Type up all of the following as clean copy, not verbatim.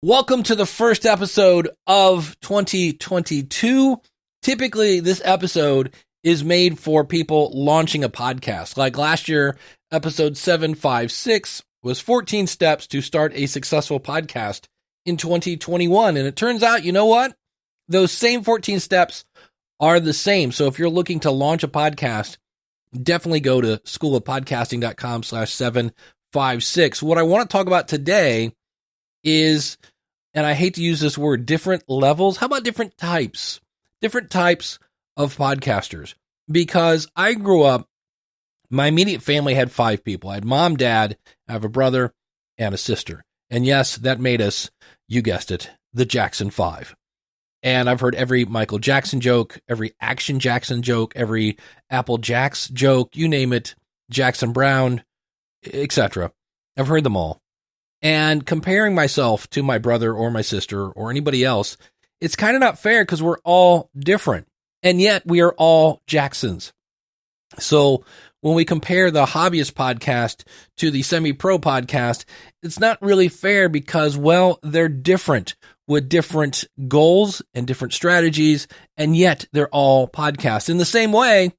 Welcome to the first episode of 2022. Typically, this episode is made for people launching a podcast. Like last year, episode 756 was 14 steps to start a successful podcast in 2021. And it turns out, you know what? Those same 14 steps are the same. So if you're looking to launch a podcast, definitely go to schoolofpodcasting.com/756. What I want to talk about today is, and I hate to use this word, different levels. How about different types? Different types of podcasters. Because I grew up, my immediate family had 5 people. I had mom, dad, I have a brother, and a sister. And yes, that made us, you guessed it, the Jackson 5. And I've heard every Michael Jackson joke, every Action Jackson joke, every Apple Jacks joke, you name it, Jackson Brown, etc. I've heard them all. And comparing myself to my brother or my sister or anybody else, it's kind of not fair because we're all different. And yet we are all Jacksons. So when we compare the hobbyist podcast to the semi-pro podcast, it's not really fair because, well, they're different with different goals and different strategies, and yet they're all podcasts. In the same way,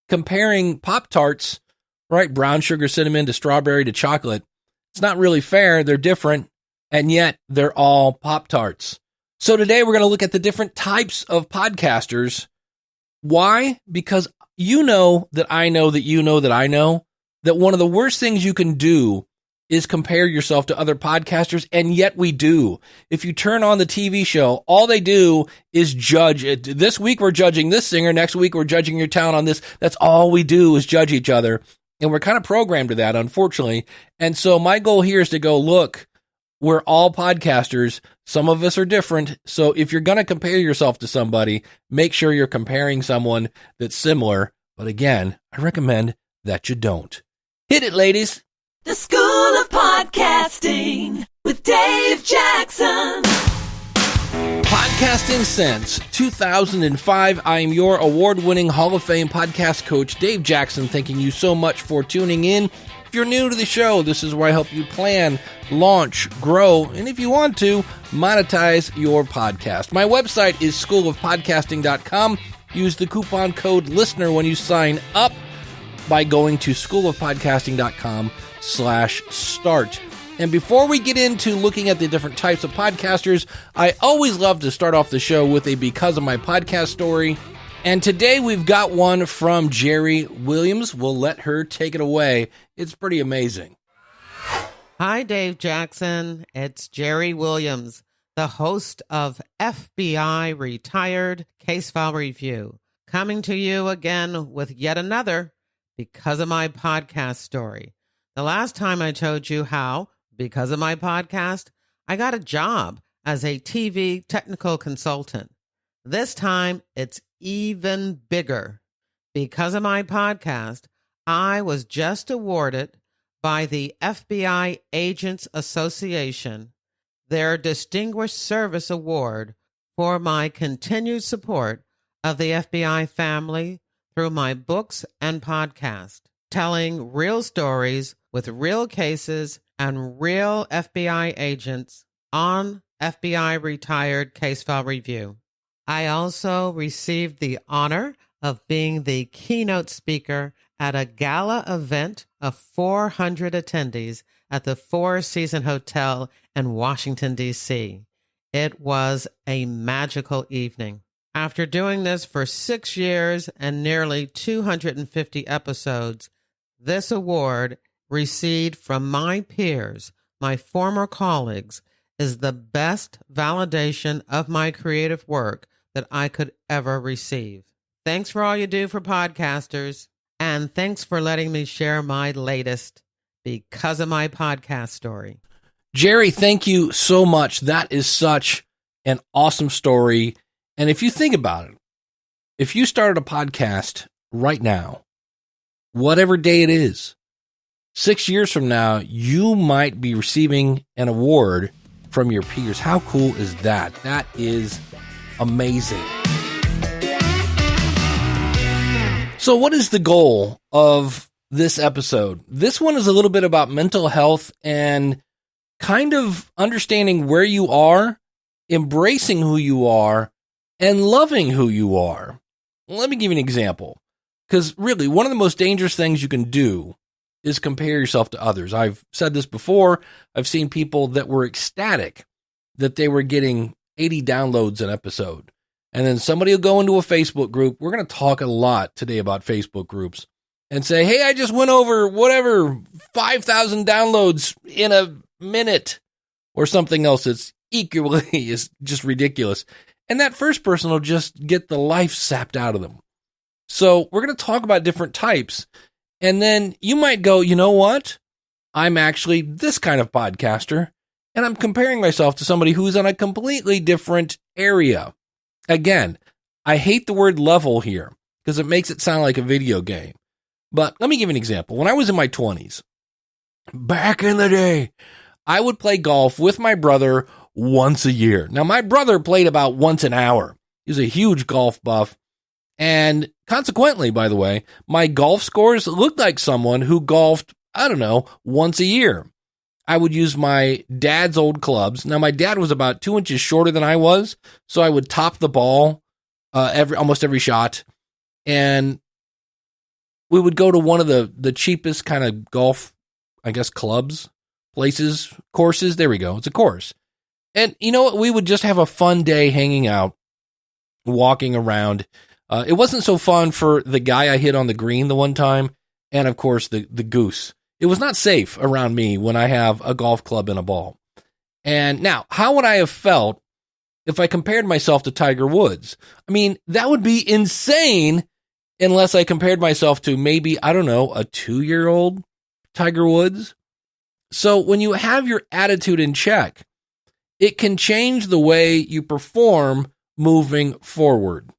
comparing Pop-Tarts, right, brown sugar, cinnamon to strawberry to chocolate, it's not really fair. They're different, and yet they're all Pop-Tarts. So today we're going to look at the different types of podcasters. Why? Because you know that I know that you know that I know that one of the worst things you can do is compare yourself to other podcasters, and yet we do. If you turn on the TV show, all they do is judge it. This week we're judging this singer, next week we're judging your town on this. That's all we do is judge each other. And we're kind of programmed to that, unfortunately. And so my goal here is to go, look, we're all podcasters. Some of us are different. So if you're going to compare yourself to somebody, make sure you're comparing someone that's similar. But again, I recommend that you don't. Hit it, ladies. The School of Podcasting with Dave Jackson. Podcasting since 2005. I am your award-winning Hall of Fame podcast coach, Dave Jackson, thanking you so much for tuning in. If you're new to the show, this is where I help you plan, launch, grow, and if you want to, monetize your podcast. My website is schoolofpodcasting.com. Use the coupon code LISTENER when you sign up by going to schoolofpodcasting.com/start. And before we get into looking at the different types of podcasters, I always love to start off the show with a Because of My Podcast story. And today we've got one from Jerry Williams. We'll let her take it away. It's pretty amazing. Hi, Dave Jackson. It's Jerry Williams, the host of FBI Retired Case File Review, coming to you again with yet another Because of My Podcast story. The last time I told you how, because of my podcast, I got a job as a TV technical consultant. This time, it's even bigger. Because of my podcast, I was just awarded by the FBI Agents Association their Distinguished Service Award for my continued support of the FBI family through my books and podcast, telling real stories with real cases and real FBI agents on FBI Retired Case File Review. I also received the honor of being the keynote speaker at a gala event of 400 attendees at the Four Seasons Hotel in Washington, D.C. It was a magical evening. After doing this for 6 years and nearly 250 episodes, this award received from my peers, my former colleagues, is the best validation of my creative work that I could ever receive. Thanks for all you do for podcasters, and thanks for letting me share my latest Because of My Podcast story. Jerry, thank you so much. That is such an awesome story. And if you think about it, if you started a podcast right now, whatever day it is, 6 years from now, you might be receiving an award from your peers. How cool is that? That is amazing. So what is the goal of this episode? This one is a little bit about mental health and kind of understanding where you are, embracing who you are, and loving who you are. Let me give you an example. Because really, one of the most dangerous things you can do is compare yourself to others. I've said this before. I've seen people that were ecstatic that they were getting 80 downloads an episode. And then somebody will go into a Facebook group. We're going to talk a lot today about Facebook groups and say, hey, I just went over 5,000 downloads in a minute or something else that's equally is just ridiculous. And that first person will just get the life sapped out of them. So we're going to talk about different types. And then you might go, you know what? I'm actually this kind of podcaster, and I'm comparing myself to somebody who's on a completely different area. Again, I hate the word level here because it makes it sound like a video game. But let me give you an example. When I was in my 20s, back in the day, I would play golf with my brother once a year. Now, my brother played about once an hour. He was a huge golf buff. And consequently, by the way, my golf scores looked like someone who golfed, once a year. I would use my dad's old clubs. Now, my dad was about 2 inches shorter than I was, so I would top the ball almost every shot. And we would go to one of the cheapest kind of golf, clubs, places, courses. There we go. It's a course. And you know what? We would just have a fun day hanging out, walking around. It wasn't so fun for the guy I hit on the green the one time, and of course the goose. It was not safe around me when I have a golf club and a ball. And now, how would I have felt if I compared myself to Tiger Woods? I mean, that would be insane unless I compared myself to maybe, a 2-year-old Tiger Woods. So when you have your attitude in check, it can change the way you perform moving forward.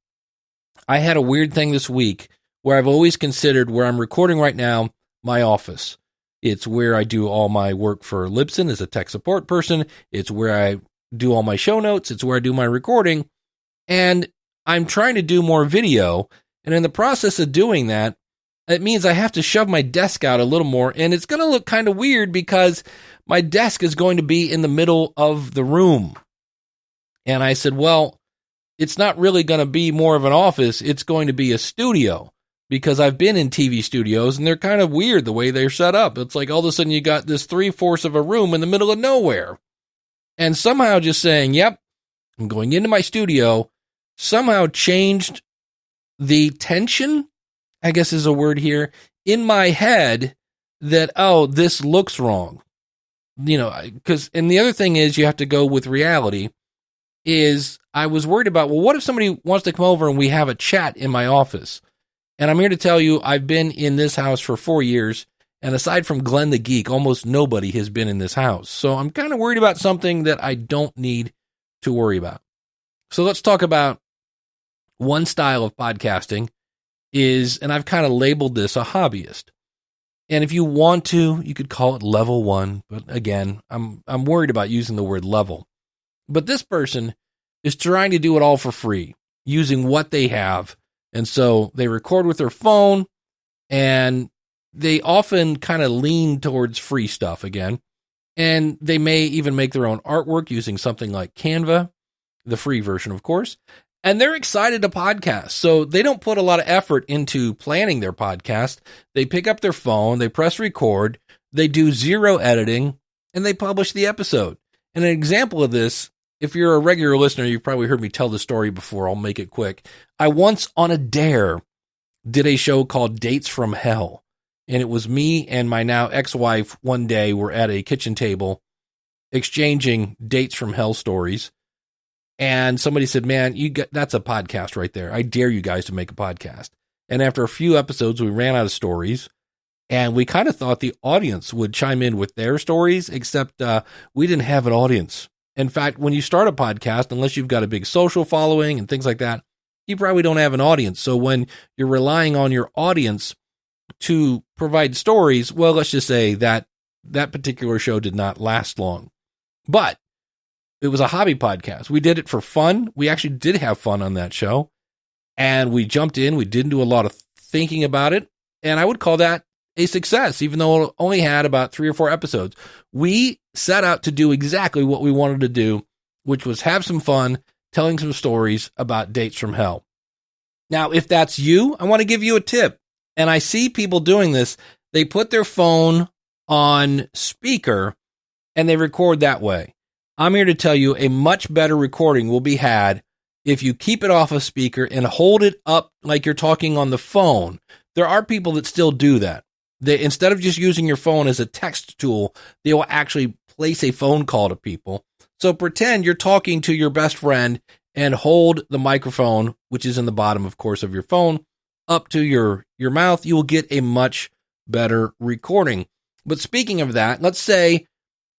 I had a weird thing this week where I've always considered where I'm recording right now, my office. It's where I do all my work for Libsyn as a tech support person. It's where I do all my show notes. It's where I do my recording. And I'm trying to do more video. And in the process of doing that, it means I have to shove my desk out a little more. And it's going to look kind of weird because my desk is going to be in the middle of the room. And I said, well, it's not really going to be more of an office. It's going to be a studio because I've been in TV studios and they're kind of weird the way they're set up. It's like all of a sudden you got this 3/4 of a room in the middle of nowhere. And somehow just saying, yep, I'm going into my studio, somehow changed the tension, I guess is a word here, in my head that, this looks wrong. And the other thing is you have to go with reality is I was worried about, what if somebody wants to come over and we have a chat in my office? And I'm here to tell you, I've been in this house for 4 years, and aside from Glenn the Geek, almost nobody has been in this house. So I'm kind of worried about something that I don't need to worry about. So let's talk about one style of podcasting and I've kind of labeled this a hobbyist. And if you want to, you could call it level 1. But again, I'm worried about using the word level. But this person is trying to do it all for free, using what they have. And so they record with their phone, and they often kind of lean towards free stuff again. And they may even make their own artwork using something like Canva, the free version, of course. And they're excited to podcast. So they don't put a lot of effort into planning their podcast. They pick up their phone, they press record, they do 0 editing, and they publish the episode. And an example of this, if you're a regular listener, you've probably heard me tell the story before. I'll make it quick. I once on a dare did a show called Dates from Hell. And it was me and my now ex-wife one day were at a kitchen table exchanging Dates from Hell stories. And somebody said, man, that's a podcast right there. I dare you guys to make a podcast. And after a few episodes, we ran out of stories. And we kind of thought the audience would chime in with their stories, except we didn't have an audience. In fact, when you start a podcast, unless you've got a big social following and things like that, you probably don't have an audience. So when you're relying on your audience to provide stories, well, let's just say that particular show did not last long. But it was a hobby podcast. We did it for fun. We actually did have fun on that show. And we jumped in. We didn't do a lot of thinking about it. And I would call that a success, even though it only had about 3 or 4 episodes. We set out to do exactly what we wanted to do, which was have some fun, telling some stories about dates from hell. Now, if that's you, I want to give you a tip. And I see people doing this. They put their phone on speaker and they record that way. I'm here to tell you a much better recording will be had if you keep it off a speaker and hold it up like you're talking on the phone. There are people that still do that. They, instead of just using your phone as a text tool, they will actually place a phone call to people. So pretend you're talking to your best friend and hold the microphone, which is in the bottom, of course, of your phone, up to your mouth. You will get a much better recording. But speaking of that, let's say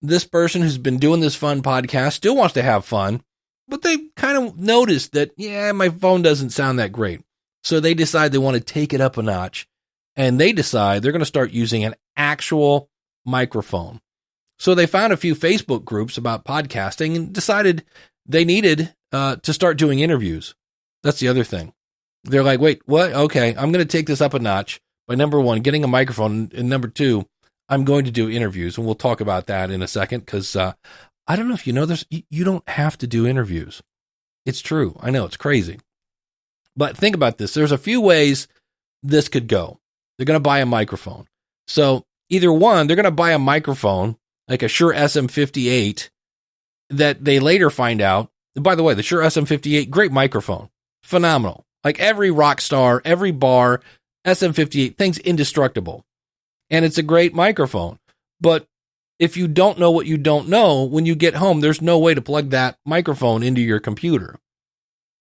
this person who's been doing this fun podcast still wants to have fun, but they kind of noticed that, my phone doesn't sound that great. So they decide they want to take it up a notch, and they decide they're going to start using an actual microphone. So they found a few Facebook groups about podcasting and decided they needed to start doing interviews. That's the other thing. They're like, wait, what? Okay, I'm going to take this up a notch by, number one, getting a microphone, and number two, I'm going to do interviews, and we'll talk about that in a second, because I don't know if you know this, you don't have to do interviews. It's true. I know, it's crazy. But think about this. There's a few ways this could go. They're going to buy a microphone. So either one, they're going to buy a microphone, like a Shure SM58, that they later find out. By the way, the Shure SM58, great microphone. Phenomenal. Like every rock star, every bar, SM58, thing's indestructible. And it's a great microphone. But if you don't know what you don't know, when you get home, there's no way to plug that microphone into your computer.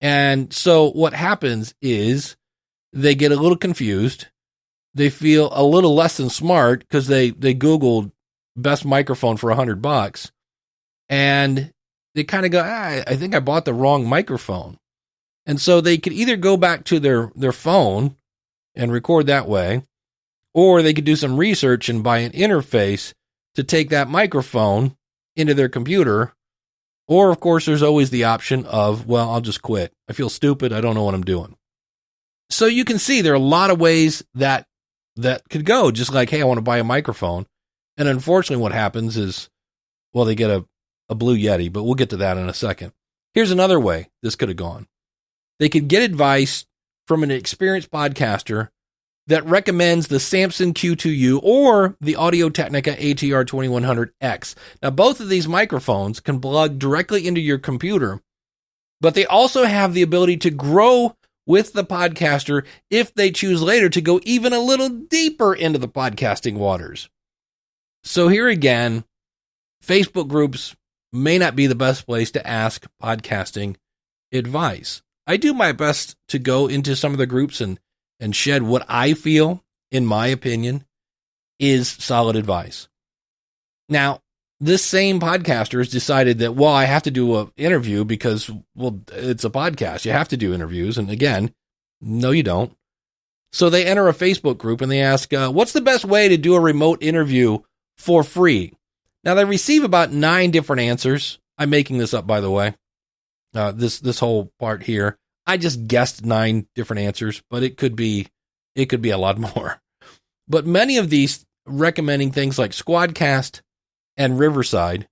And so what happens is they get a little confused. They feel a little less than smart because they Googled best microphone for $100. And they kind of go, I think I bought the wrong microphone. And so they could either go back to their phone and record that way, or they could do some research and buy an interface to take that microphone into their computer. Or, of course, there's always the option of, well, I'll just quit. I feel stupid. I don't know what I'm doing. So you can see there are a lot of ways that could go, just like, hey, I want to buy a microphone. And unfortunately, what happens is, well, they get a Blue Yeti, but we'll get to that in a second. Here's another way this could have gone. They could get advice from an experienced podcaster that recommends the Samson Q2U or the Audio-Technica ATR 2100X. Now, both of these microphones can plug directly into your computer, but they also have the ability to grow with the podcaster if they choose later to go even a little deeper into the podcasting waters. So here again, Facebook groups may not be the best place to ask podcasting advice. I do my best to go into some of the groups and shed what I feel, in my opinion, is solid advice. Now, this same podcaster has decided that, well, I have to do an interview because, well, it's a podcast. You have to do interviews. And again, no, you don't. So they enter a Facebook group and they ask, what's the best way to do a remote interview for free? Now, they receive about 9 different answers. I'm making this up, by the way. This whole part here. I just guessed 9 different answers, but it could be a lot more. But many of these recommending things like Squadcast and Riverside,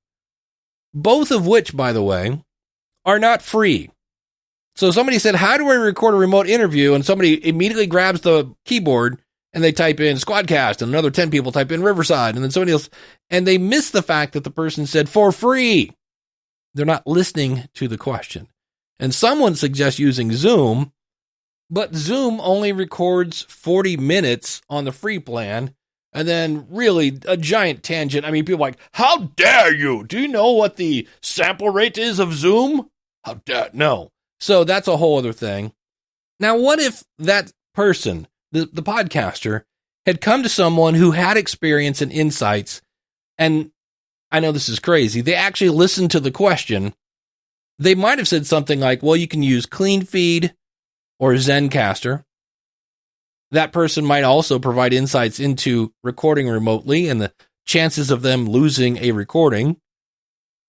both of which, by the way, are not free. So somebody said, how do I record a remote interview? And somebody immediately grabs the keyboard and they type in Squadcast, and another 10 people type in Riverside, and then somebody else, and they miss the fact that the person said for free. They're not listening to the question. And someone suggests using Zoom, but Zoom only records 40 minutes on the free plan, and then really a giant tangent. I mean, people are like, how dare you? Do you know what the sample rate is of Zoom? How dare, no. So that's a whole other thing. Now, what if that person, the podcaster, had come to someone who had experience and insights, and I know this is crazy, they actually listened to the question. They might have said something like, well, you can use CleanFeed or Zencaster. That person might also provide insights into recording remotely and the chances of them losing a recording.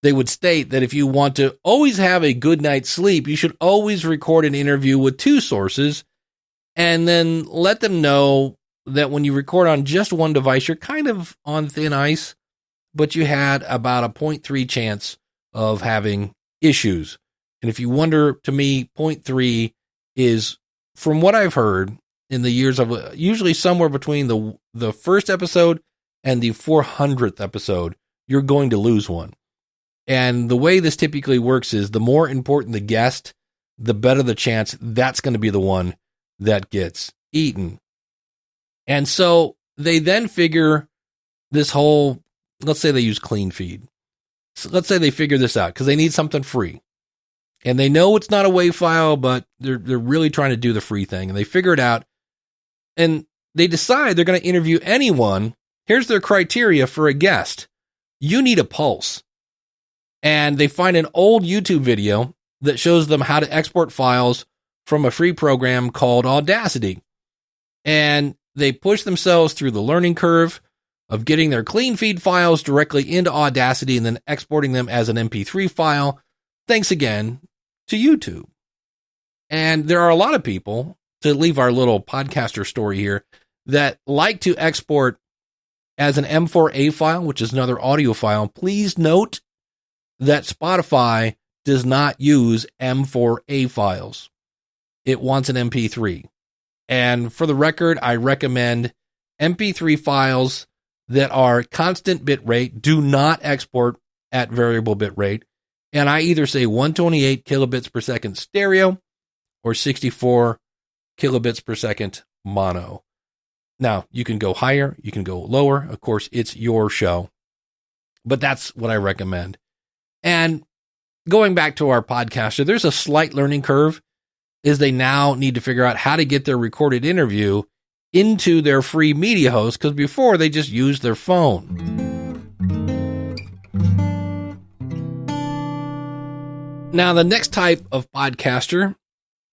They would state that if you want to always have a good night's sleep, you should always record an interview with 2 sources and then let them know that when you record on just one device, you're kind of on thin ice, but you had about a 0.3 chance of having issues. And if you wonder, to me, 0.3 is, from what I've heard in the years of, usually somewhere between the first episode and the 400th episode, you're going to lose one. And the way this typically works is the more important the guest, the better the chance that's going to be the one that gets eaten. And so they then figure this whole, let's say they use clean feed. So let's say they figure this out because they need something free. And they know it's not a WAV file, but they're really trying to do the free thing. And they figure it out. And they decide they're going to interview anyone. Here's their criteria for a guest. You need a pulse. And they find an old YouTube video that shows them how to export files from a free program called Audacity. And they push themselves through the learning curve of getting their clean feed files directly into Audacity and then exporting them as an MP3 file, thanks again to YouTube. And there are a lot of people, to leave our little podcaster story here, that like to export as an M4A file, which is another audio file. Please note that Spotify does not use M4A files. It wants an MP3. And for the record, I recommend MP3 files that are constant bit rate, do not export at variable bit rate. And I either say 128 kilobits per second stereo or 64 kilobits per second mono. Now, you can go higher, you can go lower. Of course, it's your show. But that's what I recommend. And going back to our podcaster, there's a slight learning curve, is they now need to figure out how to get their recorded interview into their free media host, because before they just used their phone. Now, the next type of podcaster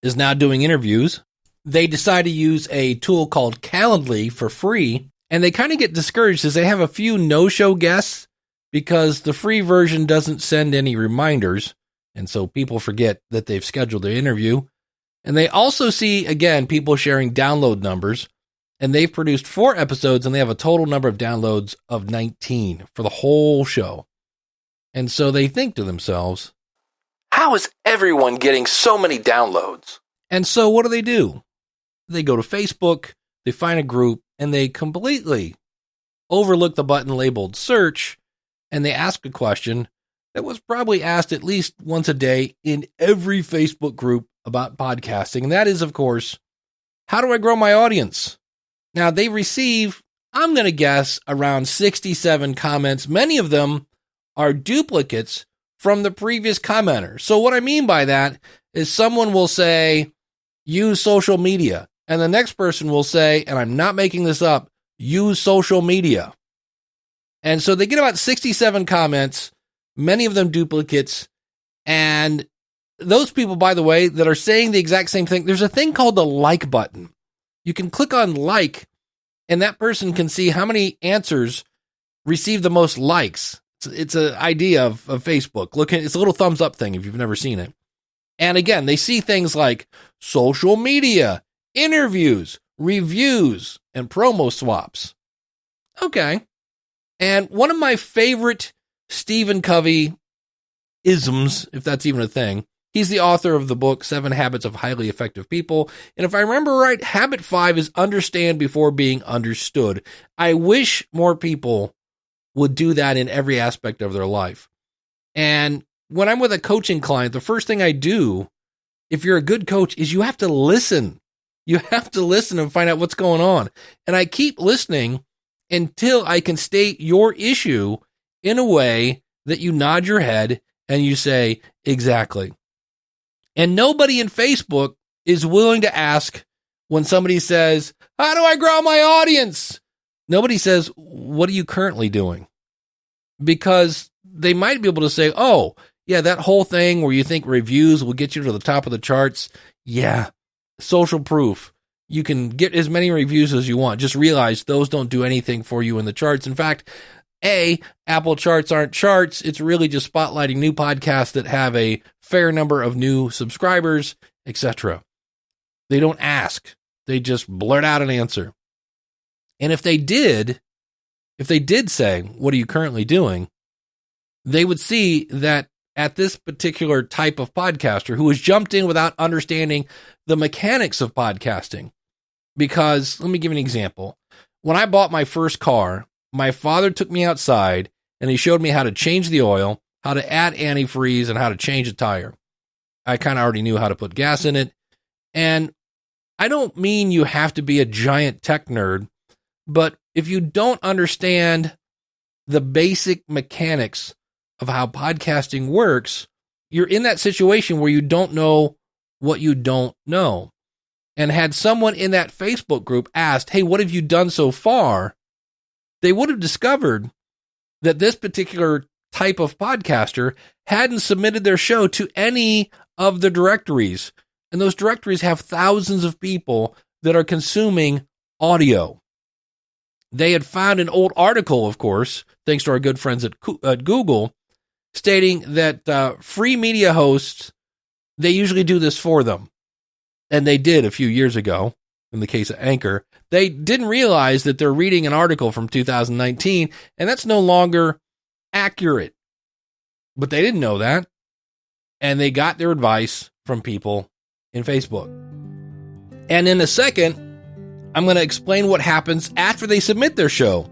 is now doing interviews. They decide to use a tool called Calendly for free, and they kind of get discouraged as they have a few no-show guests because the free version doesn't send any reminders, and so people forget that they've scheduled their interview. And they also see, again, people sharing download numbers, and they've produced 4 episodes, and they have a total number of downloads of 19 for the whole show. And so they think to themselves, how is everyone getting so many downloads? And so what do? They go to Facebook, they find a group, and they completely overlook the button labeled search, and they ask a question that was probably asked at least once a day in every Facebook group about podcasting. And that is, of course, how do I grow my audience? Now, they receive, I'm going to guess, around 67 comments. Many of them are duplicates from the previous commenter. So what I mean by that is someone will say, use social media. And the next person will say, and I'm not making this up, use social media. And so they get about 67 comments, many of them duplicates. And those people, by the way, that are saying the exact same thing, there's a thing called the like button. You can click on like, and that person can see how many answers receive the most likes. It's an idea of Facebook. Look, it's a little thumbs up thing if you've never seen it. And again, they see things like social media, interviews, reviews, and promo swaps. Okay. And one of my favorite Stephen Covey isms, if that's even a thing, he's the author of the book, 7 Habits of Highly Effective People. And if I remember right, habit 5 is understand before being understood. I wish more people would do that in every aspect of their life. And when I'm with a coaching client, the first thing I do, if you're a good coach, is you have to listen. You have to listen and find out what's going on. And I keep listening until I can state your issue in a way that you nod your head and you say, exactly. And nobody in Facebook is willing to ask when somebody says, how do I grow my audience? Nobody says, what are you currently doing? Because they might be able to say, oh, yeah, that whole thing where you think reviews will get you to the top of the charts. Yeah, social proof. You can get as many reviews as you want. Just realize those don't do anything for you in the charts. In fact, Apple charts aren't charts. It's really just spotlighting new podcasts that have a fair number of new subscribers, etc. They don't ask. They just blurt out an answer. And if they did say, what are you currently doing? They would see that at this particular type of podcaster who has jumped in without understanding the mechanics of podcasting. Because let me give you an example. When I bought my first car, my father took me outside and he showed me how to change the oil, how to add antifreeze, and how to change a tire. I kind of already knew how to put gas in it. And I don't mean you have to be a giant tech nerd, but if you don't understand the basic mechanics of how podcasting works, you're in that situation where you don't know what you don't know. And had someone in that Facebook group asked, hey, what have you done so far? They would have discovered that this particular type of podcaster hadn't submitted their show to any of the directories. And those directories have thousands of people that are consuming audio. They had found an old article, of course, thanks to our good friends at Google, stating that free media hosts, they usually do this for them. And they did a few years ago, in the case of Anchor. They didn't realize that they're reading an article from 2019, and that's no longer accurate. But they didn't know that. And they got their advice from people in Facebook. And in a second, I'm going to explain what happens after they submit their show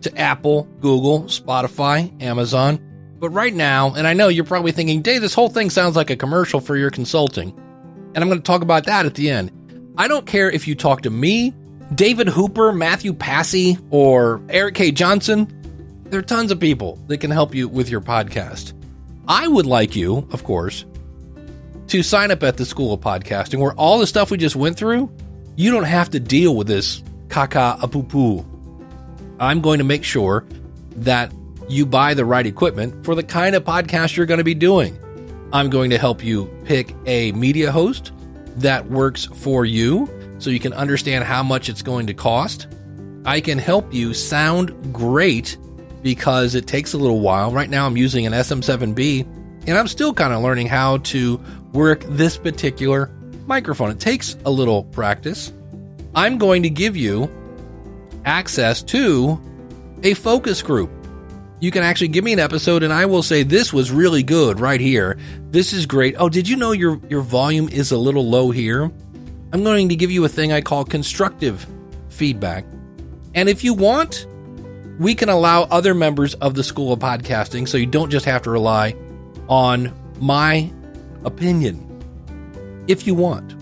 to Apple, Google, Spotify, Amazon. But right now, and I know you're probably thinking, Dave, this whole thing sounds like a commercial for your consulting. And I'm going to talk about that at the end. I don't care if you talk to me, David Hooper, Matthew Passy, or Eric K. Johnson. There are tons of people that can help you with your podcast. I would like you, of course, to sign up at the School of Podcasting, where all the stuff we just went through, you don't have to deal with this caca-a-poo-poo. I'm going to make sure that you buy the right equipment for the kind of podcast you're going to be doing. I'm going to help you pick a media host that works for you so you can understand how much it's going to cost. I can help you sound great because it takes a little while. Right now I'm using an SM7B and I'm still kind of learning how to work this particular microphone. It takes a little practice. I'm going to give you access to a focus group. You can actually give me an episode and I will say, this was really good right here. This is great. Oh, did you know your volume is a little low here? I'm going to give you a thing I call constructive feedback. And if you want, we can allow other members of the School of Podcasting so you don't just have to rely on my opinion, if you want.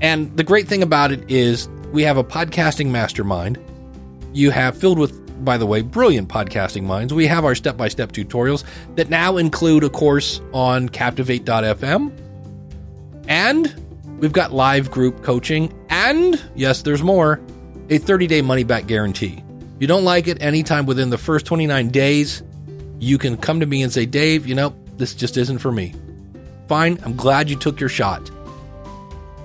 And the great thing about it is we have a podcasting mastermind. You have filled with, by the way, brilliant podcasting minds. We have our step-by-step tutorials that now include a course on Captivate.fm. And we've got live group coaching. And, yes, there's more, a 30-day money-back guarantee. If you don't like it anytime within the first 29 days, you can come to me and say, Dave, this just isn't for me. Fine, I'm glad you took your shot.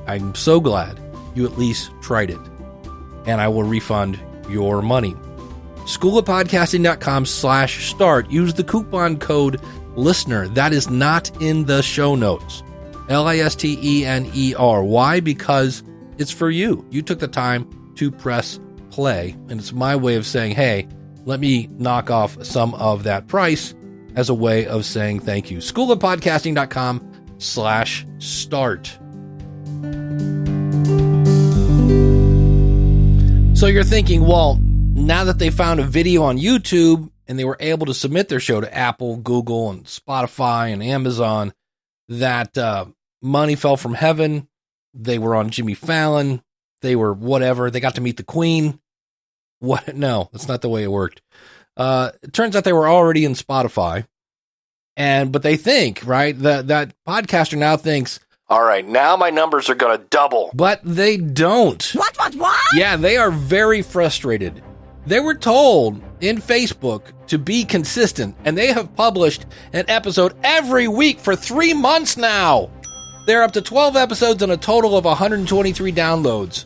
I'm so glad you at least tried it. And I will refund your money. schoolofpodcasting.com/start. Use the coupon code LISTENER. That is not in the show notes. LISTENER. Why? Because it's for you. You took the time to press play, and it's my way of saying, hey, let me knock off some of that price as a way of saying thank you. schoolofpodcasting.com/start. So you're thinking, well, now that they found a video on YouTube and they were able to submit their show to Apple, Google, and Spotify and Amazon, that money fell from heaven. They were on Jimmy Fallon. They were whatever. They got to meet the Queen. What? No, that's not the way it worked. It turns out they were already in Spotify. But they think, right, that podcaster now thinks, all right, now my numbers are going to double. But they don't. What? Yeah, they are very frustrated. They were told in Facebook to be consistent, and they have published an episode every week for 3 months now. They're up to 12 episodes and a total of 123 downloads.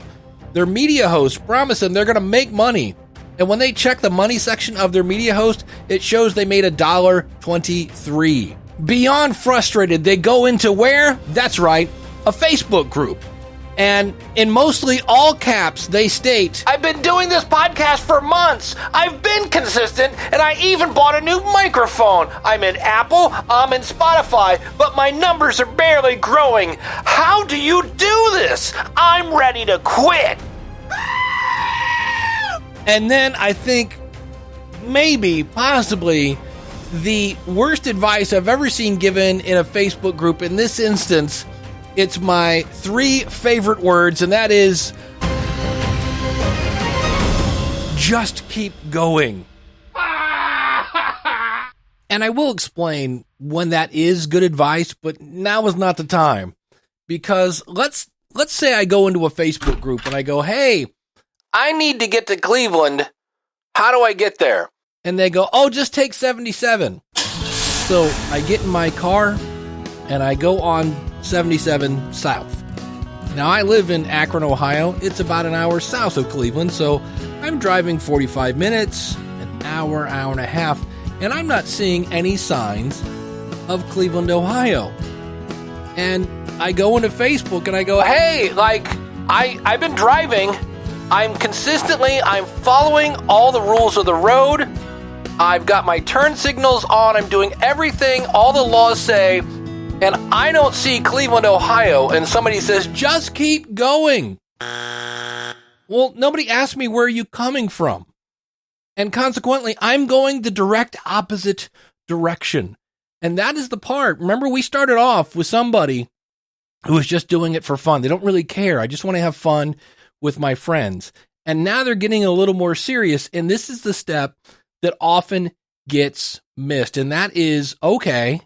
Their media host promised them they're going to make money. And when they check the money section of their media host, it shows they made $1.23. Beyond frustrated, they go into where? That's right, a Facebook group. And in mostly all caps, they state, I've been doing this podcast for months. I've been consistent, and I even bought a new microphone. I'm in Apple, I'm in Spotify, but my numbers are barely growing. How do you do this? I'm ready to quit. And then I think maybe, possibly, the worst advice I've ever seen given in a Facebook group. In this instance, it's my 3 favorite words, and that is, just keep going. And I will explain when that is good advice, but now is not the time. Because let's say I go into a Facebook group and I go, hey, I need to get to Cleveland. How do I get there? And they go, oh, just take 77. So I get in my car and I go on 77 south. Now, I live in Akron, Ohio. It's about an hour south of Cleveland, so I'm driving 45 minutes, an hour, hour and a half, and I'm not seeing any signs of Cleveland, Ohio. And I go into Facebook and I go, hey, I've been driving. I'm following all the rules of the road. I've got my turn signals on. I'm doing everything all the laws say. And I don't see Cleveland, Ohio, and somebody says, just keep going. Well, nobody asked me, where are you coming from? And consequently, I'm going the direct opposite direction. And that is the part. Remember, we started off with somebody who was just doing it for fun. They don't really care. I just want to have fun with my friends. And now they're getting a little more serious. And this is the step that often gets missed. And that is, okay,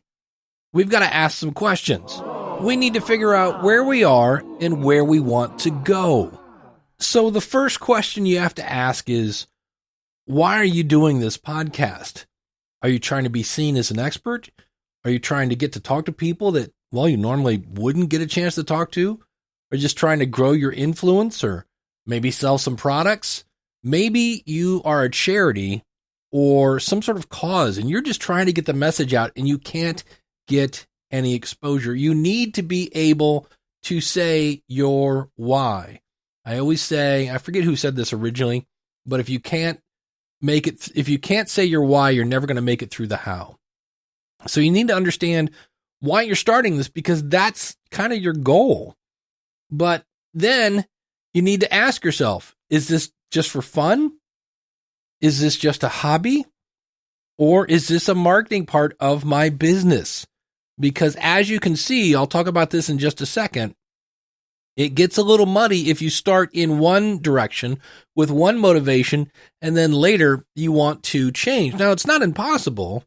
we've got to ask some questions. We need to figure out where we are and where we want to go. So the first question you have to ask is, why are you doing this podcast? Are you trying to be seen as an expert? Are you trying to get to talk to people that, well, you normally wouldn't get a chance to talk to? Or just trying to grow your influence, or maybe sell some products? Maybe you are a charity or some sort of cause and you're just trying to get the message out and you can't get any exposure. You need to be able to say your why. I always say, I forget who said this originally, but if you can't say your why, you're never going to make it through the how. So you need to understand why you're starting this, because that's kind of your goal. But then you need to ask yourself, is this just for fun? Is this just a hobby? Or is this a marketing part of my business? Because as you can see, I'll talk about this in just a second, it gets a little muddy if you start in one direction with one motivation and then later you want to change. Now, it's not impossible,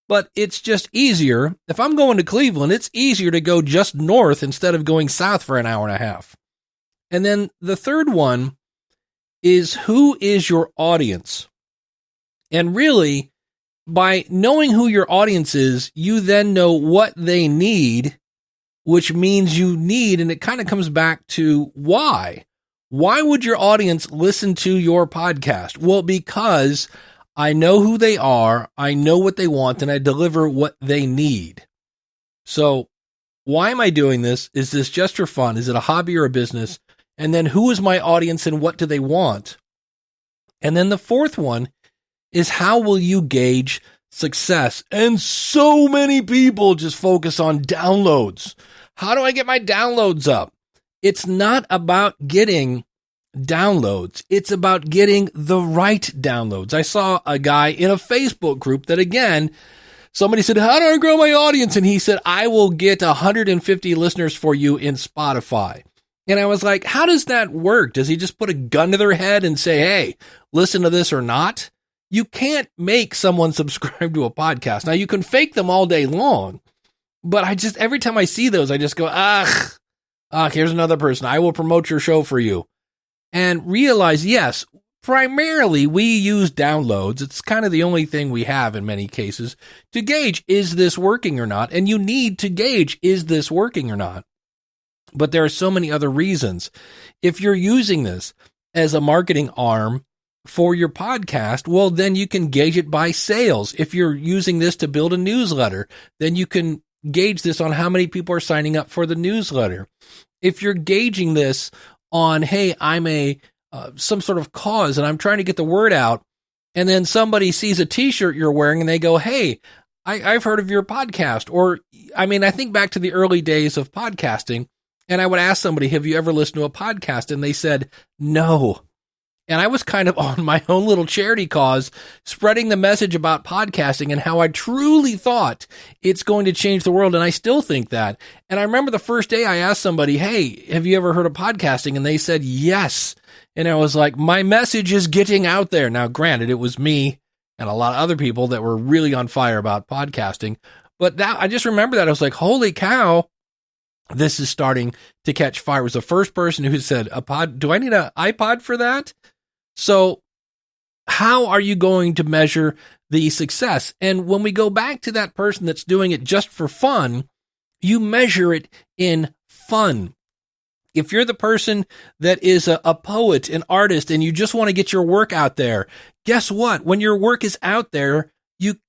but it's just easier. If I'm going to Cleveland, it's easier to go just north instead of going south for an hour and a half. And then the third one is, who is your audience? And really, by knowing who your audience is, you then know what they need, which means you need, and it kind of comes back to why. Why would your audience listen to your podcast? Well, because I know who they are, I know what they want, and I deliver what they need. So why am I doing this? Is this just for fun? Is it a hobby or a business? And then who is my audience and what do they want? And then the fourth one is, how will you gauge success? And so many people just focus on downloads. How do I get my downloads up? It's not about getting downloads. It's about getting the right downloads. I saw a guy in a Facebook group that, again, somebody said, how do I grow my audience? And he said, I will get 150 listeners for you in Spotify. And I was like, how does that work? Does he just put a gun to their head and say, hey, listen to this or not? You can't make someone subscribe to a podcast. Now, you can fake them all day long, but every time I see those, I just go, here's another person. I will promote your show for you. And realize, yes, primarily we use downloads. It's kind of the only thing we have in many cases to gauge, is this working or not? And you need to gauge, is this working or not? But there are so many other reasons. If you're using this as a marketing arm for your podcast, well, then you can gauge it by sales. If you're using this to build a newsletter, then you can gauge this on how many people are signing up for the newsletter. If you're gauging this on, hey, I'm some sort of cause and I'm trying to get the word out, and then somebody sees a t-shirt you're wearing and they go, hey, I've heard of your podcast. Or, I think back to the early days of podcasting, and I would ask somebody, have you ever listened to a podcast? And they said, no. And I was kind of on my own little charity cause, spreading the message about podcasting and how I truly thought it's going to change the world. And I still think that. And I remember the first day I asked somebody, hey, have you ever heard of podcasting? And they said, yes. And I was like, my message is getting out there. Now, granted, it was me and a lot of other people that were really on fire about podcasting. But that, I just remember that. I was like, holy cow, this is starting to catch fire. It was the first person who said, do I need an iPod for that? So how are you going to measure the success? And when we go back to that person that's doing it just for fun, you measure it in fun. If you're the person that is a poet, an artist, and you just want to get your work out there, guess what? When your work is out there,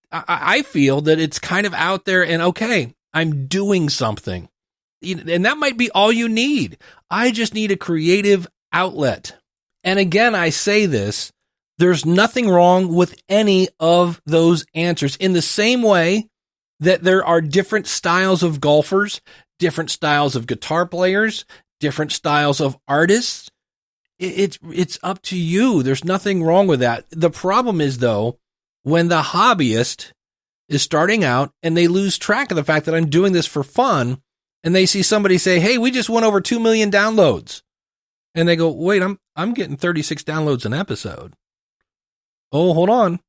I feel that it's kind of out there and, okay, I'm doing something. And that might be all you need. I just need a creative outlet. And again, I say this, there's nothing wrong with any of those answers. In the same way that there are different styles of golfers, different styles of guitar players, different styles of artists, it's up to you. There's nothing wrong with that. The problem is, though, when the hobbyist is starting out and they lose track of the fact that I'm doing this for fun, and they see somebody say, hey, we just went over 2 million downloads. And they go, wait, I'm getting 36 downloads an episode. Oh, hold on.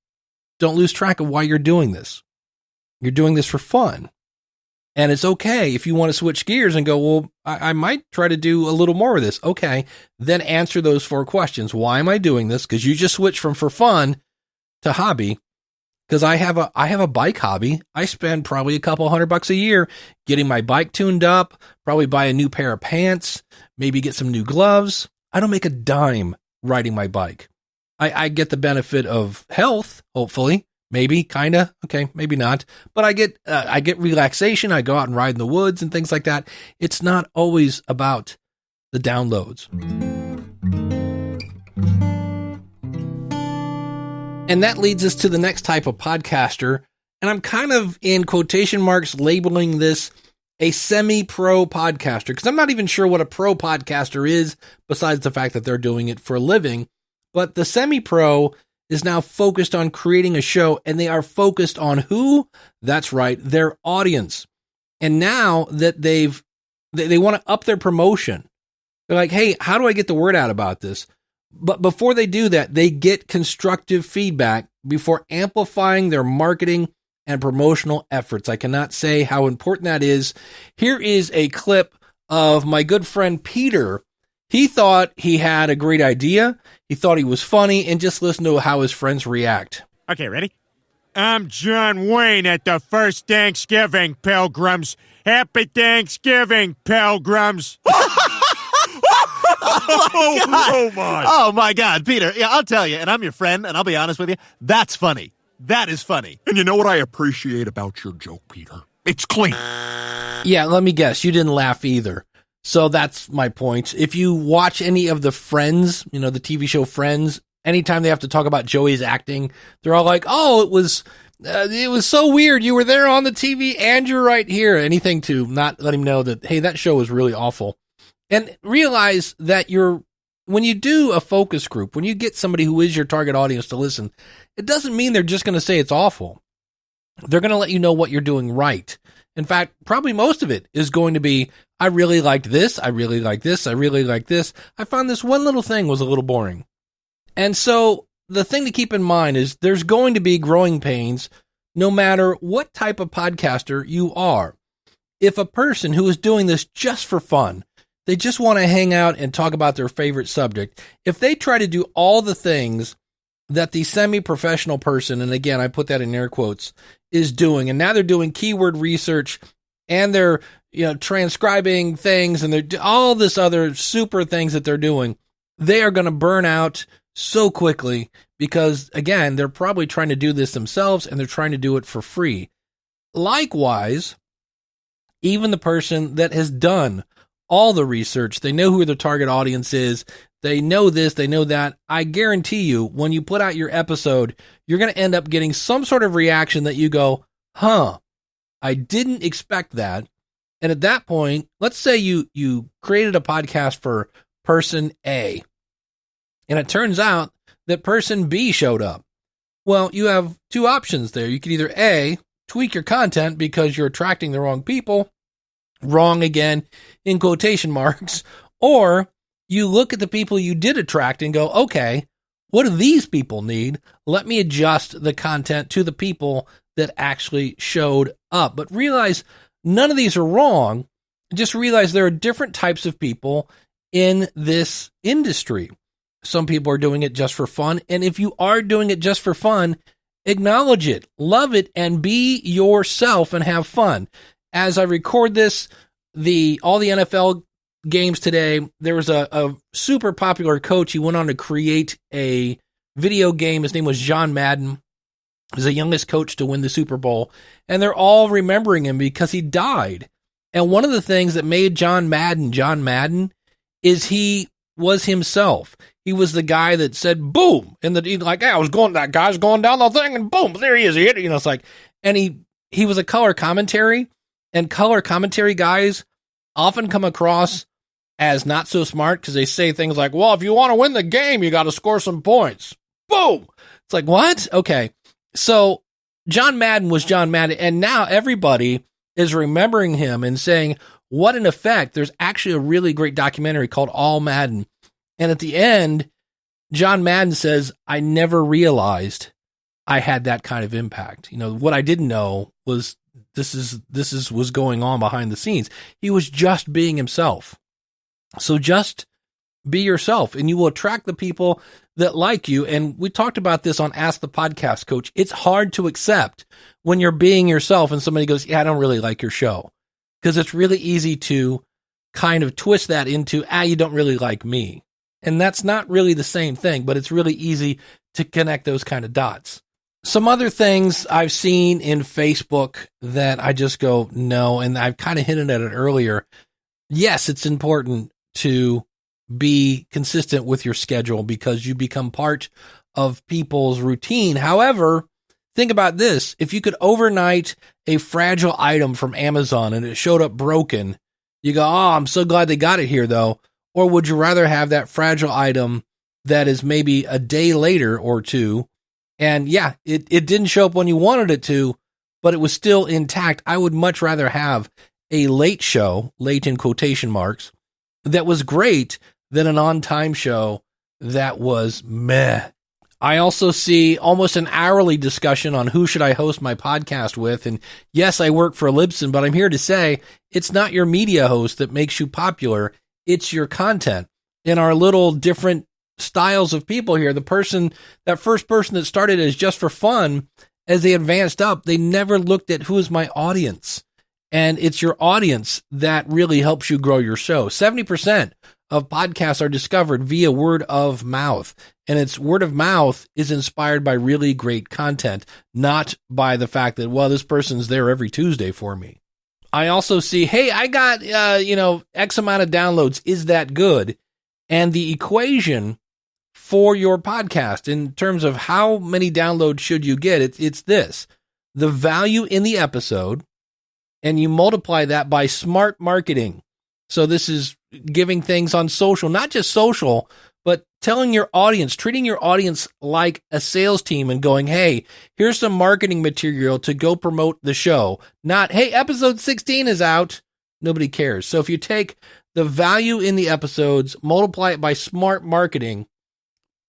Don't lose track of why you're doing this. You're doing this for fun. And it's okay if you want to switch gears and go, well, I might try to do a little more of this. Okay. Then answer those 4 questions. Why am I doing this? Because you just switched from for fun to hobby. Because I have a bike hobby. I spend probably a couple $100 a year getting my bike tuned up, probably buy a new pair of pants, maybe get some new gloves. I don't make a dime riding my bike. I get the benefit of health, hopefully, maybe, kind of, okay, maybe not. But I get relaxation. I go out and ride in the woods and things like that. It's not always about the downloads. And that leads us to the next type of podcaster. And I'm kind of, in quotation marks, labeling this a semi-pro podcaster, because I'm not even sure what a pro podcaster is, besides the fact that they're doing it for a living. But the semi-pro is now focused on creating a show, and they are focused on who? That's right, their audience. And now that they want to up their promotion. They're like, hey, how do I get the word out about this? But before they do that, they get constructive feedback before amplifying their marketing and promotional efforts. I cannot say how important that is. Here is a clip of my good friend Peter. He thought he had a great idea. He thought he was funny, and just listen to how his friends react. Okay, ready? I'm John Wayne at the first Thanksgiving, Pilgrims. Happy Thanksgiving, Pilgrims. Oh, my God, Peter. Yeah, I'll tell you, and I'm your friend, and I'll be honest with you, that's funny. That is funny. And you know what I appreciate about your joke, Peter? It's clean. Yeah, let me guess. You didn't laugh either. So that's my point. If you watch any of the Friends, the TV show Friends, anytime they have to talk about Joey's acting, they're all like, oh, it was so weird. You were there on the TV and you're right here. Anything to not let him know that, hey, that show was really awful. And realize that when you do a focus group, when you get somebody who is your target audience to listen, it doesn't mean they're just going to say it's awful. They're going to let you know what you're doing right. In fact, probably most of it is going to be, I really liked this, I really like this, I really like this. I found this one little thing was a little boring. And so the thing to keep in mind is there's going to be growing pains no matter what type of podcaster you are. If a person who is doing this just for fun, they just want to hang out and talk about their favorite subject, if they try to do all the things that the semi-professional person, and again, I put that in air quotes, is doing, and now they're doing keyword research, and they're transcribing things, and they're all this other super things that they're doing, they are going to burn out so quickly because, again, they're probably trying to do this themselves, and they're trying to do it for free. Likewise, even the person that has done all the research. They know who their target audience is. They know this, they know that. I guarantee you, when you put out your episode, you're going to end up getting some sort of reaction that you go, I didn't expect that. And at that point, let's say you created a podcast for person A, and it turns out that person B showed up. Well, you have two options there. You can either A, tweak your content because you're attracting the wrong people, wrong again in quotation marks, or you look at the people you did attract and go, okay, what do these people need? Let me adjust the content to the people that actually showed up. But realize none of these are wrong. Just realize there are different types of people in this industry. Some people are doing it just for fun. And if you are doing it just for fun, acknowledge it, love it, and be yourself and have fun. As I record this, all the NFL games today, there was a super popular coach. He went on to create a video game. His name was John Madden. He was the youngest coach to win the Super Bowl. And they're all remembering him because he died. And one of the things that made John Madden, is he was himself. He was the guy that said, boom. And that guy's going down the thing and boom, there he is. It's like, and he was a color commentary, and color commentary guys often come across as not so smart because they say things like, well, if you want to win the game, you got to score some points. Boom. It's like, what? Okay. So John Madden was John Madden, and now everybody is remembering him and saying, what an effect. There's actually a really great documentary called All Madden. And at the end, John Madden says, I never realized I had that kind of impact. What I didn't know was this was going on behind the scenes. He was just being himself. So just be yourself, and you will attract the people that like you. And we talked about this on Ask the Podcast Coach. It's hard to accept when you're being yourself and somebody goes, yeah, I don't really like your show. Because it's really easy to kind of twist that into, you don't really like me. And that's not really the same thing, but it's really easy to connect those kind of dots. Some other things I've seen in Facebook that I just go, no, and I've kind of hinted at it earlier. Yes, it's important to be consistent with your schedule because you become part of people's routine. However, think about this. If you could overnight a fragile item from Amazon and it showed up broken, you go, I'm so glad they got it here, though. Or would you rather have that fragile item that is maybe a day later or two, and yeah, it didn't show up when you wanted it to, but it was still intact? I would much rather have a late show, late in quotation marks, that was great than an on-time show that was meh. I also see almost an hourly discussion on who should I host my podcast with. And yes, I work for Libsyn, but I'm here to say it's not your media host that makes you popular. It's your content. In our little different styles of people here, that first person that started as just for fun, as they advanced up, they never looked at who is my audience. And it's your audience that really helps you grow your show. 70% of podcasts are discovered via word of mouth. And it's word of mouth is inspired by really great content, not by the fact that, well, this person's there every Tuesday for me. I also see, hey, I got, X amount of downloads. Is that good? And the equation for your podcast in terms of how many downloads should you get, it's this: the value in the episode, and you multiply that by smart marketing. So this is giving things on social, not just social, but telling your audience, treating your audience like a sales team and going, hey, here's some marketing material to go promote the show. Not, hey, episode 16 is out. Nobody cares. So if you take the value in the episodes, multiply it by smart marketing,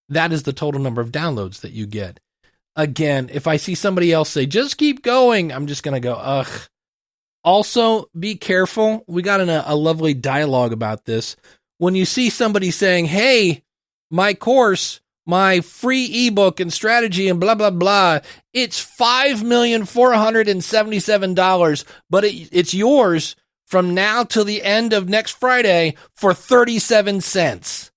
that is the total number of downloads that you get. Again, if I see somebody else say, just keep going, I'm just going to go, ugh. Also, be careful. We got in a lovely dialogue about this. When you see somebody saying, hey, my course, my free ebook and strategy and blah, blah, blah, it's $5,477, but it's yours from now till the end of next Friday for 37 cents.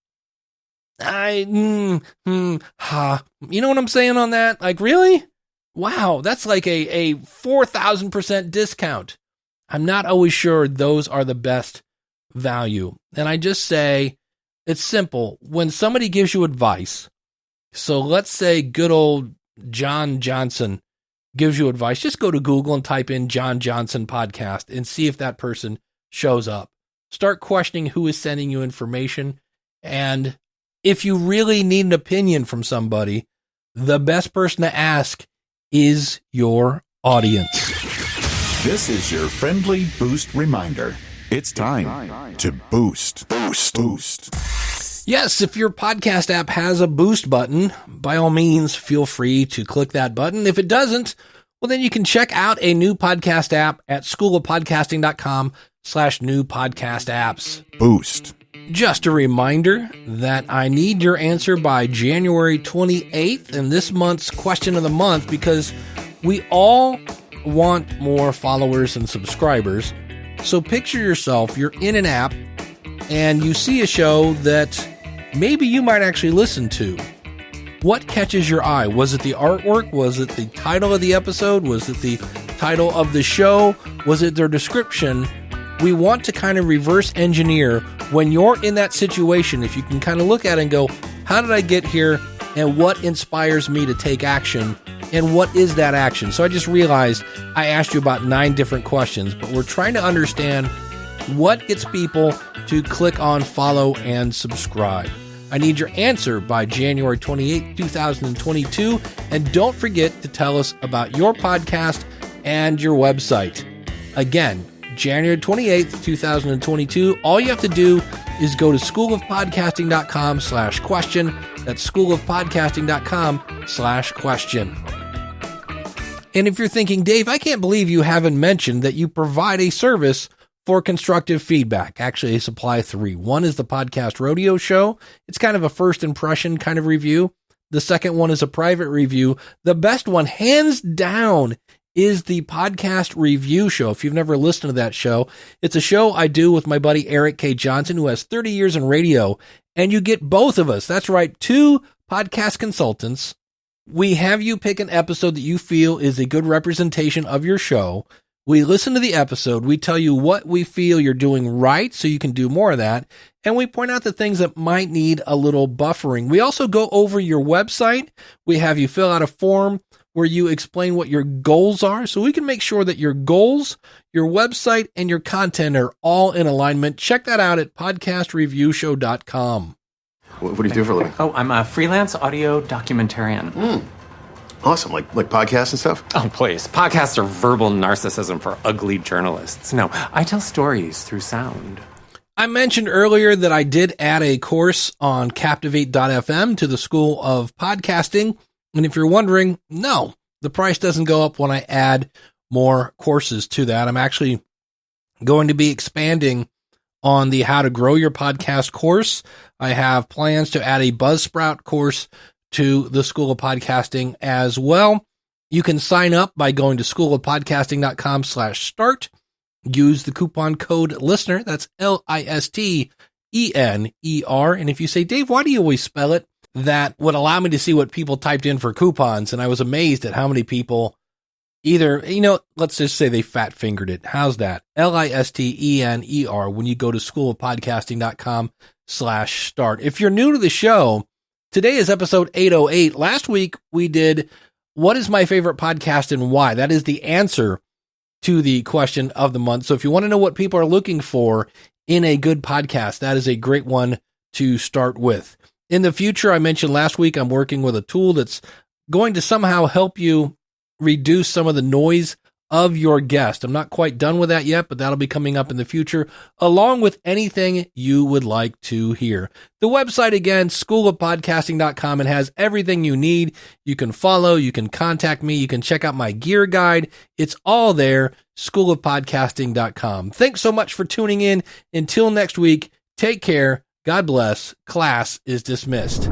You know what I'm saying on that? Like, really? Wow, that's like a 4,000% discount. I'm not always sure those are the best value. And I just say, it's simple. When somebody gives you advice, so let's say good old John Johnson gives you advice, just go to Google and type in John Johnson podcast and see if that person shows up. Start questioning who is sending you information. And if you really need an opinion from somebody, the best person to ask is your audience. This is your friendly boost reminder. It's time to boost. Yes, if your podcast app has a boost button, by all means, feel free to click that button. If it doesn't, well, then you can check out a new podcast app at schoolofpodcasting.com/new podcast apps. Boost. Just a reminder that I need your answer by January 28th in this month's question of the month, because we all want more followers and subscribers. So picture yourself, you're in an app and you see a show that maybe you might actually listen to. What catches your eye? Was it the artwork? Was it the title of the episode? Was it the title of the show? Was it their description? We want to kind of reverse engineer when you're in that situation. If you can kind of look at it and go, how did I get here? And what inspires me to take action? And what is that action? So I just realized I asked you about 9 different questions, but we're trying to understand what gets people to click on follow and subscribe. I need your answer by January 28th, 2022. And don't forget to tell us about your podcast and your website. Again, January 28th, 2022. All you have to do is go to schoolofpodcasting.com/question. That's schoolofpodcasting.com/question. And if you're thinking, Dave, I can't believe you haven't mentioned that you provide a service for constructive feedback. Actually, I supply 3. One is the Podcast Rodeo Show. It's kind of a first impression kind of review. The second one is a private review. The best one, hands down, is the Podcast Review Show. If you've never listened to that show, it's a show I do with my buddy Eric K. Johnson, who has 30 years in radio, and you get both of us. That's right, 2 podcast consultants. We have you pick an episode that you feel is a good representation of your show. We listen to the episode. We tell you what we feel you're doing right so you can do more of that. And we point out the things that might need a little buffering. We also go over your website. We have you fill out a form where you explain what your goals are, so we can make sure that your goals, your website, and your content are all in alignment. Check that out at podcastreviewshow.com. What do you do for a living? Oh, I'm a freelance audio documentarian. Awesome, like podcasts and stuff? Oh, please. Podcasts are verbal narcissism for ugly journalists. No, I tell stories through sound. I mentioned earlier that I did add a course on Captivate.fm to the School of Podcasting. And if you're wondering, no, the price doesn't go up when I add more courses to that. I'm actually going to be expanding on the How to Grow Your Podcast course. I have plans to add a Buzzsprout course to the School of Podcasting as well. You can sign up by going to schoolofpodcasting.com/start. Use the coupon code LISTENER. That's LISTENER. And if you say, Dave, why do you always spell it? That would allow me to see what people typed in for coupons. And I was amazed at how many people either, let's just say they fat fingered it. How's that? LISTENER when you go to schoolofpodcasting.com/start. If you're new to the show, today is episode 808. Last week we did, what is my favorite podcast and why? That is the answer to the question of the month. So if you want to know what people are looking for in a good podcast, that is a great one to start with. In the future, I mentioned last week, I'm working with a tool that's going to somehow help you reduce some of the noise of your guest. I'm not quite done with that yet, but that'll be coming up in the future, along with anything you would like to hear. The website, again, schoolofpodcasting.com. It has everything you need. You can follow, you can contact me, you can check out my gear guide. It's all there, schoolofpodcasting.com. Thanks so much for tuning in. Until next week, take care. God bless. Class is dismissed.